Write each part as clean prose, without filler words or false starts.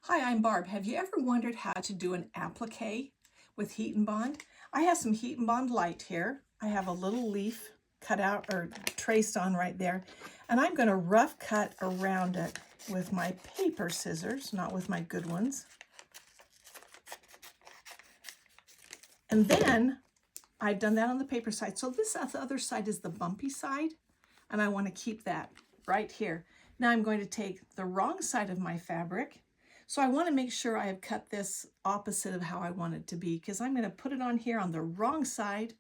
Hi, I'm Barb. Have you ever wondered how to do an applique with heat and bond? I have some heat and bond light here. I have a little leaf cut out or traced on right there, and I'm going to rough cut around it with my paper scissors, not with my good ones. And then I've done that on the paper side. So this the other side is the bumpy side, and I want to keep that right here. Now I'm going to take the wrong side of my fabric. So I want to make sure I have cut this opposite of how I want it to be, because I'm going to put it on here on the wrong side.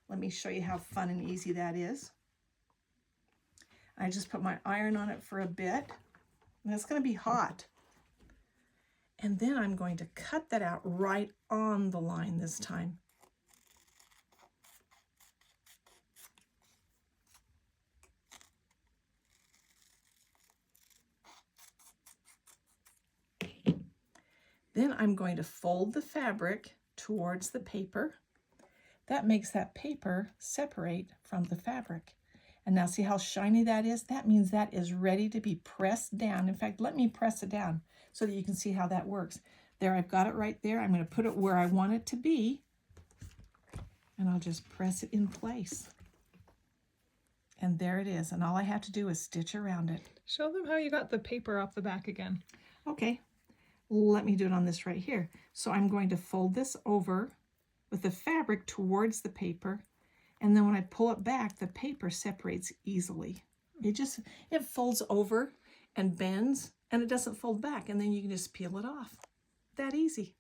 Let me show you how fun and easy that is. I just put my iron on it for a bit, and it's going to be hot. And then I'm going to cut that out right on the line this time. Then I'm going to fold the fabric towards the paper. That makes that paper separate from the fabric. And now see how shiny that is? That means that is ready to be pressed down. In fact, let me press it down so that you can see how that works. There, I've got it right there. I'm going to put it where I want it to be, and I'll just press it in place. And there it is. And all I have to do is stitch around it. Show them how you got the paper off the back again. Okay. Let me do it on this right here. So I'm going to fold this over with the fabric towards the paper, and then when I pull it back, the paper separates easily. It folds over and bends, and it doesn't fold back, and then you can just peel it off. That easy.